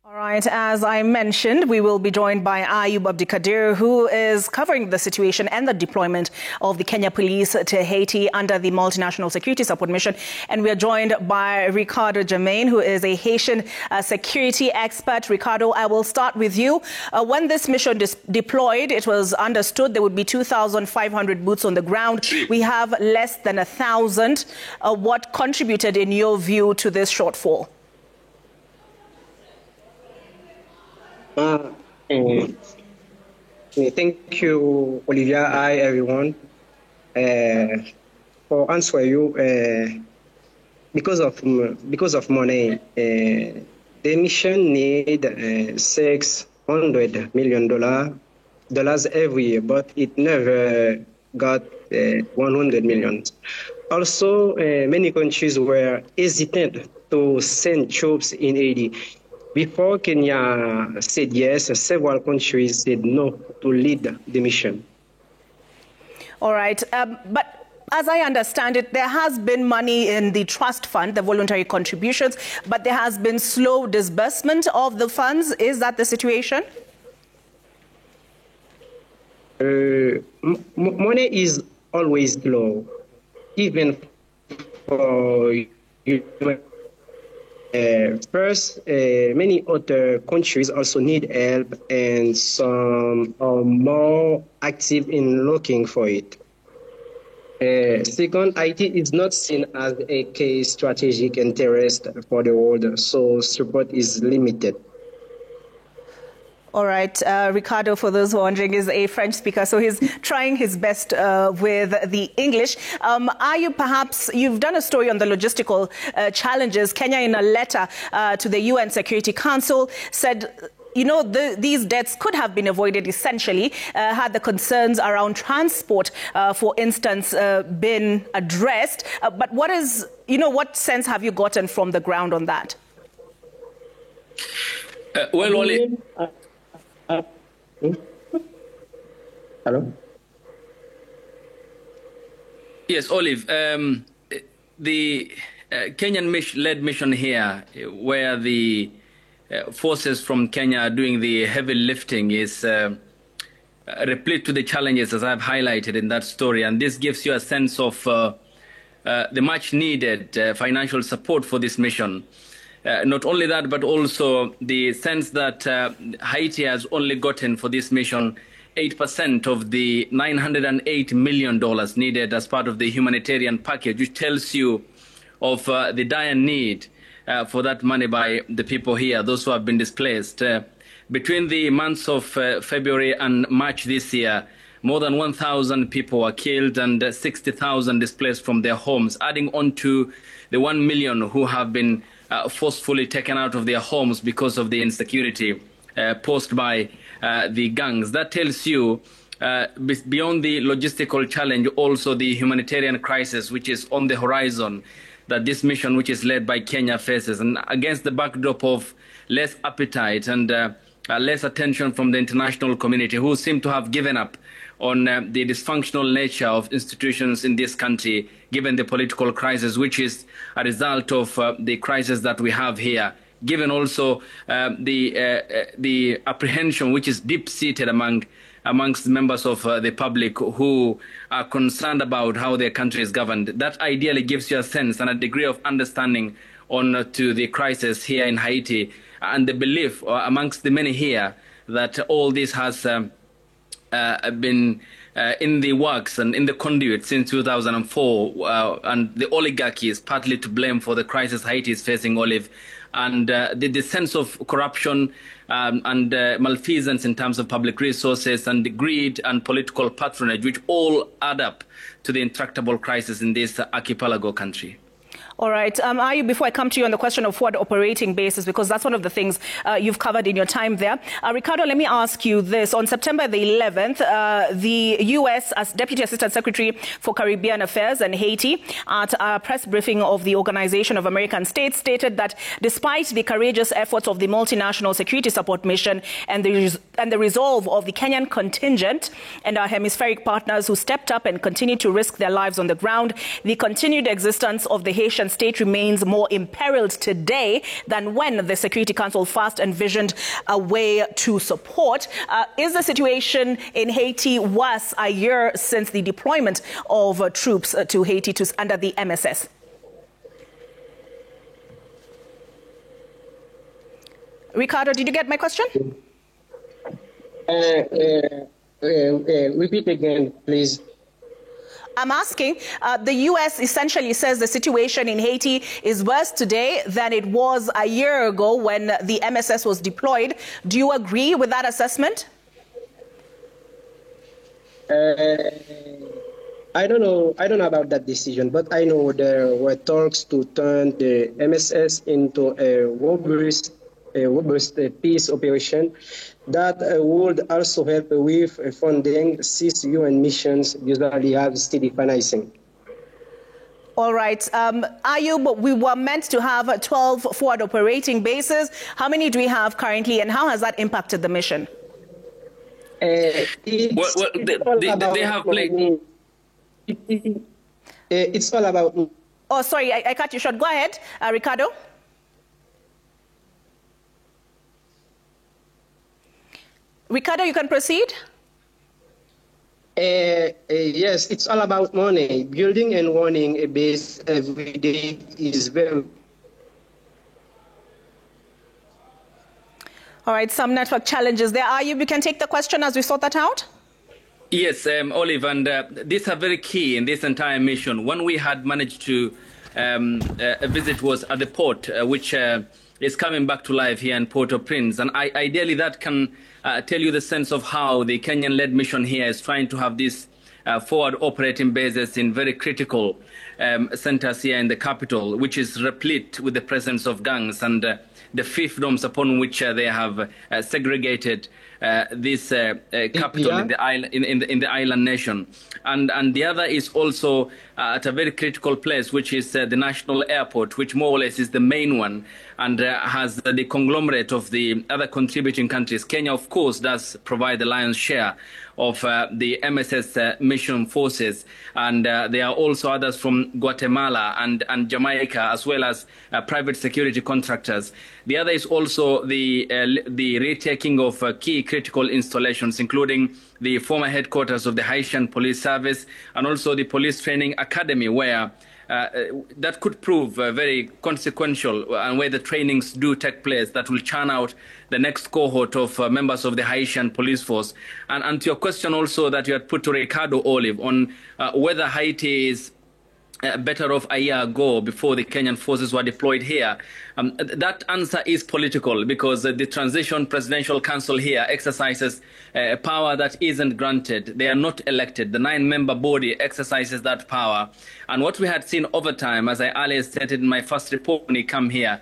All right, as I mentioned, we will be joined by Ayub Abdikadir, who is covering the situation and the deployment of the Kenya police to Haiti under the multinational security support mission. And we are joined by Ricardo Germain, who is a Haitian security expert. Ricardo, I will start with you. When this mission deployed, it was understood there would be 2,500 boots on the ground. We have less than 1,000. What contributed, in your view, to this shortfall? Thank you, Olivia. Hi, everyone. For answer you, because of money, the mission need $600 million every year, but it never got 100 million. Also, many countries were hesitant to send troops in Haiti. Before Kenya said yes, several countries said no to lead the mission. All right. But as I understand it, there has been money in the trust fund, the voluntary contributions, but there has been slow disbursement of the funds. Is that the situation? Money is always low, even for first, many other countries also need help, and some are more active in looking for it. Second, IT is not seen as a key strategic interest for the world, so support is limited. All right. Ricardo, for those who are wondering, is a French speaker, so he's trying his best with the English. Perhaps you've done a story on the logistical challenges. Kenya, in a letter to the UN Security Council, said, these deaths could have been avoided essentially had the concerns around transport, for instance, been addressed. But what sense have you gotten from the ground on that? Hello? Yes, Olive. The Kenyan-led mission here, where the forces from Kenya are doing the heavy lifting, is replete to the challenges, as I've highlighted in that story. And this gives you a sense of the much-needed financial support for this mission. Not only that, but also the sense that Haiti has only gotten for this mission 8% of the $908 million needed as part of the humanitarian package, which tells you of the dire need for that money by the people here, those who have been displaced. Between the months of February and March this year, more than 1,000 people were killed and 60,000 displaced from their homes, adding on to the 1 million who have been forcefully taken out of their homes because of the insecurity posed by the gangs. That tells you, beyond the logistical challenge, also the humanitarian crisis which is on the horizon that this mission, which is led by Kenya, faces. And against the backdrop of less appetite and less attention from the international community, who seem to have given up on the dysfunctional nature of institutions in this country, given the political crisis, which is a result of the crisis that we have here, given also the apprehension which is deep-seated amongst members of the public who are concerned about how their country is governed. That ideally gives you a sense and a degree of understanding on to the crisis here in Haiti, and the belief amongst the many here that all this has been in the works and in the conduit since 2004, and the oligarchy is partly to blame for the crisis Haiti is facing, Olive. And the sense of corruption and malfeasance in terms of public resources and the greed and political patronage, which all add up to the intractable crisis in this archipelago country. All right. Ayub, before I come to you on the question of forward operating bases, because that's one of the things you've covered in your time there. Ricardo, let me ask you this. On September the 11th, the U.S. as Deputy Assistant Secretary for Caribbean Affairs and Haiti at a press briefing of the Organization of American States stated that despite the courageous efforts of the multinational security support mission and the resolve of the Kenyan contingent and our hemispheric partners who stepped up and continue to risk their lives on the ground, the continued existence of the Haitian African state remains more imperiled today than when the Security Council first envisioned a way to support. Is the situation in Haiti worse a year since the deployment of troops to Haiti under the MSS? Ricardo, did you get my question? Repeat again, please. I'm asking, the U.S. essentially says the situation in Haiti is worse today than it was a year ago when the MSS was deployed. Do you agree with that assessment? I don't know about that decision, but I know there were talks to turn the MSS into a robust peace operation that would also help with funding, since UN missions usually have steady financing. All right. Ayub, we were meant to have 12 forward operating bases. How many do we have currently, and how has that impacted the mission? They have played. It's all about... Oh, sorry, I cut you short. Go ahead, Ricardo. Ricardo, you can proceed. Yes, it's all about money. Building and running a base every day is very... All right, some network challenges there. Ayub, you can take the question as we sort that out. Yes, Olive, and these are very key in this entire mission. One we had managed to visit was at the port, which is coming back to life here in Port-au-Prince. And ideally, that can tell you the sense of how the Kenyan-led mission here is trying to have these forward operating bases in very critical centers here in the capital, which is replete with the presence of gangs and the fiefdoms upon which they have segregated this capital in the island nation. And the other is also at a very critical place, which is the national airport, which more or less is the main one and has the conglomerate of the other contributing countries. Kenya, of course, does provide the lion's share of the MSS mission forces, and there are also others from Guatemala and Jamaica, as well as private security contractors. The other is also the retaking of key critical installations, including the former headquarters of the Haitian Police Service and also the Police Training Academy, where that could prove very consequential, and where the trainings do take place that will churn out the next cohort of members of the Haitian police force. And to your question also that you had put to Ricardo, Olive, on whether Haiti is better off a year ago before the Kenyan forces were deployed here. That answer is political, because the Transition Presidential Council here exercises power that isn't granted. They are not elected. The 9-member body exercises that power. And what we had seen over time, as I earlier stated in my first report when he came here,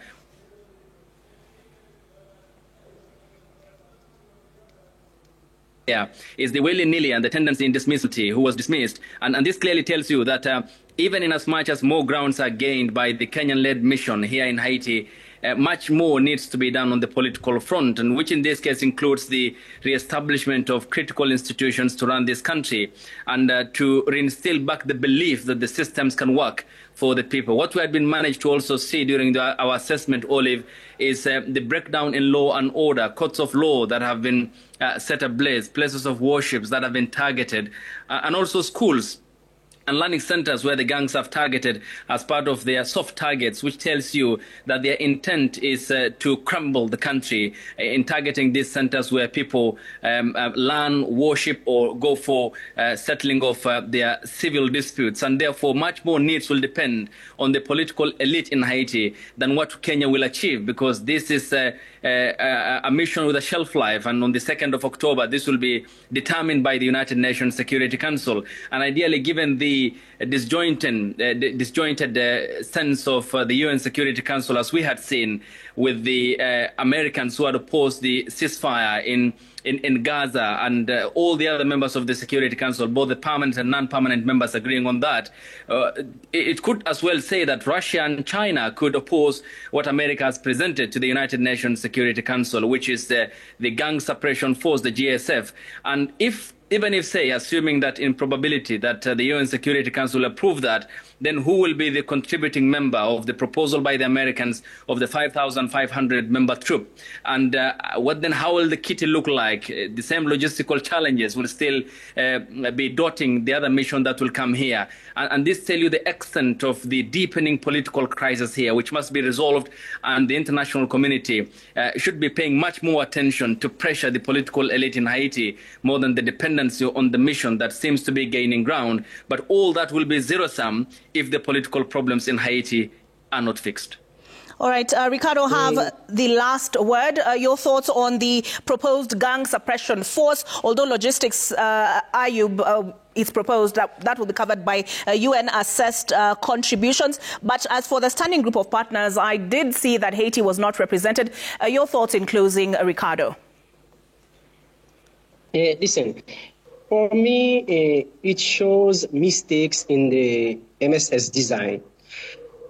is the willy-nilly and the tendency in dismissalty, who was dismissed. And this clearly tells you that even in as much as more grounds are gained by the Kenyan-led mission here in Haiti, much more needs to be done on the political front, and which in this case includes the re-establishment of critical institutions to run this country and to reinstill back the belief that the systems can work for the people. What we had been managed to also see during our assessment, Olive, is the breakdown in law and order, courts of law that have been set ablaze, places of worships that have been targeted, and also schools and learning centers where the gangs have targeted as part of their soft targets, which tells you that their intent is to crumble the country in targeting these centers where people learn, worship, or go for settling of their civil disputes. And therefore, much more needs will depend on the political elite in Haiti than what Kenya will achieve, because this is a mission with a shelf life. And on the 2nd of October, this will be determined by the United Nations Security Council. And ideally, given the disjointed sense of the UN Security Council, as we had seen with the Americans who had opposed the ceasefire in Gaza, and all the other members of the Security Council, both the permanent and non-permanent members agreeing on that, it could as well say that Russia and China could oppose what America has presented to the United Nations Security Council, which is the gang suppression force, the GSF. And if even if, say, assuming that in probability that the UN Security Council will approve that, then who will be the contributing member of the proposal by the Americans of the 5,500 member troop? And how will the kitty look like? The same logistical challenges will still be dotting the other mission that will come here. And this tells you the extent of the deepening political crisis here, which must be resolved, and the international community should be paying much more attention to pressure the political elite in Haiti more than the dependency on the mission that seems to be gaining ground. But all that will be zero-sum if the political problems in Haiti are not fixed. All right, Ricardo, have the last word. Your thoughts on the proposed gang suppression force, although logistics, Ayub, it's proposed that will be covered by UN-assessed contributions. But as for the standing group of partners, I did see that Haiti was not represented. Your thoughts in closing, Ricardo? Listen, for me, it shows mistakes in the MSS design.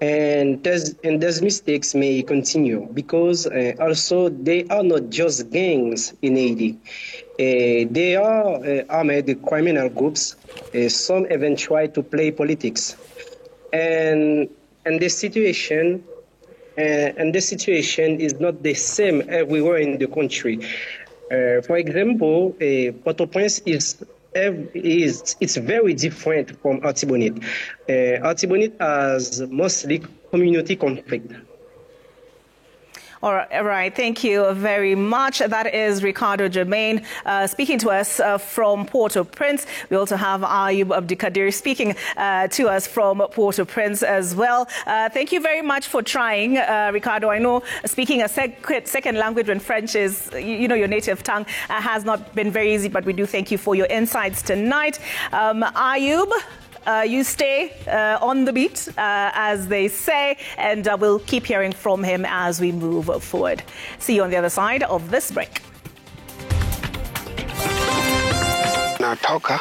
And those mistakes may continue because also they are not just gangs in Haiti. They are armed criminal groups. Some even try to play politics. And the situation is not the same everywhere in the country. For example, Port-au-Prince it's very different from Artibonite. Artibonite has mostly community conflict. All right, thank you very much. That is Ricardo Germain speaking to us from Port-au-Prince. We also have Ayub Abdikadir speaking to us from Port-au-Prince as well. Thank you very much for trying, Ricardo. I know speaking a second language when French is, your native tongue has not been very easy, but we do thank you for your insights tonight. Ayub, you stay on the beat, as they say, and we'll keep hearing from him as we move forward. See you on the other side of this break. Natoka